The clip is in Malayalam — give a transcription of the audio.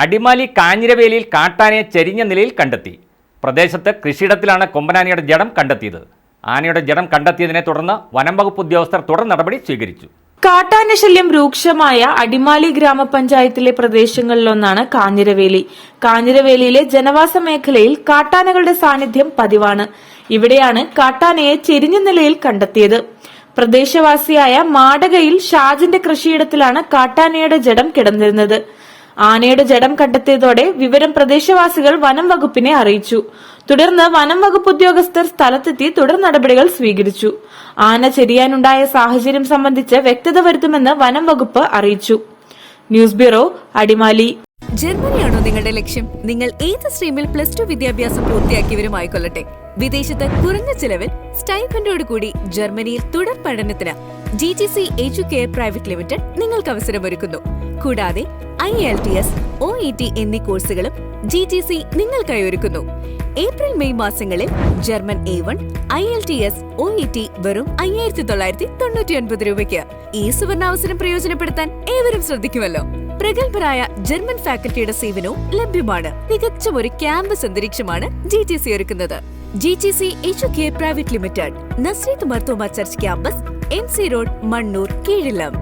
അടിമാലി കാഞ്ഞിരവേലിയിൽ കാട്ടാനയെ ചെരിഞ്ഞ നിലയിൽ കണ്ടെത്തി. പ്രദേശത്ത് കൃഷിയിടത്തിലാണ് കൊമ്പനാനയുടെ ജഡം കണ്ടെത്തിയത്. ആനയുടെ ജഡം കണ്ടെത്തിയതിനെ തുടർന്ന് വനം വകുപ്പ് ഉദ്യോഗസ്ഥർ തുടർ നടപടി സ്വീകരിച്ചു. കാട്ടാന ശല്യം രൂക്ഷമായ അടിമാലി ഗ്രാമപഞ്ചായത്തിലെ പ്രദേശങ്ങളിലൊന്നാണ് കാഞ്ഞിരവേലി. കാഞ്ഞിരവേലിയിലെ ജനവാസ മേഖലയിൽ കാട്ടാനകളുടെ സാന്നിധ്യം പതിവാണ്. ഇവിടെയാണ് കാട്ടാനയെ ചെരിഞ്ഞ നിലയിൽ കണ്ടെത്തിയത്. പ്രദേശവാസിയായ മാടകയിൽ ഷാജിന്റെ കൃഷിയിടത്തിലാണ് കാട്ടാനയുടെ ജഡം കിടന്നിരുന്നത്. ആനയുടെ ജഡം കണ്ടെത്തിയതോടെ വിവരം പ്രദേശവാസികൾ വനം വകുപ്പിനെ അറിയിച്ചു. തുടർന്ന് വനം വകുപ്പ് ഉദ്യോഗസ്ഥർ സ്ഥലത്തെത്തി തുടർ നടപടികൾ സ്വീകരിച്ചു. ആന ചെരിയാനുണ്ടായ സാഹചര്യം സംബന്ധിച്ച് വ്യക്തത വരുത്തുമെന്ന് വനം വകുപ്പ് അറിയിച്ചു. News bureau, Adimali. ജർമ്മനിയാണോ നിങ്ങളുടെ ലക്ഷ്യം? നിങ്ങൾ ഏത് സ്ട്രീമിൽ +2 വിദ്യാഭ്യാസം പൂർത്തിയാക്കിയവരുമായിക്കൊള്ളട്ടെ, വിദേശത്ത് കുറഞ്ഞ ചിലവിൽ സ്റ്റൈഫൻഡോട് കൂടി ജർമ്മനിയിൽ തുടർ പഠനത്തിന് GGC എഡ്യൂകെയർ പ്രൈവറ്റ് ലിമിറ്റഡ് നിങ്ങൾക്ക് അവസരമൊരുക്കുന്നു. കൂടാതെ IELTS, OET എന്നീ കോഴ്സുകളും GGC നിങ്ങൾക്കായി ഒരുക്കുന്നു. ഏപ്രിൽ മെയ് മാസങ്ങളിൽ ജർമ്മൻ A1, IELTS, OET വെറും 5999 രൂപയ്ക്ക്. ഈ സുവർണാവസരം പ്രയോജനപ്പെടുത്താൻ ഏവരും ശ്രദ്ധിക്കുമല്ലോ. പ്രഗത്ഭരായ ജർമ്മൻ ഫാക്കൽറ്റിയുടെ സേവനവും ലഭ്യമാണ്. തികച്ചും ഒരു ക്യാമ്പസ് അന്തരീക്ഷമാണ് GGC ഒരുക്കുന്നത്. GGC Educare private limited, Nazareth Marthoma church campus, MC road, Mannur, കീഴിലം.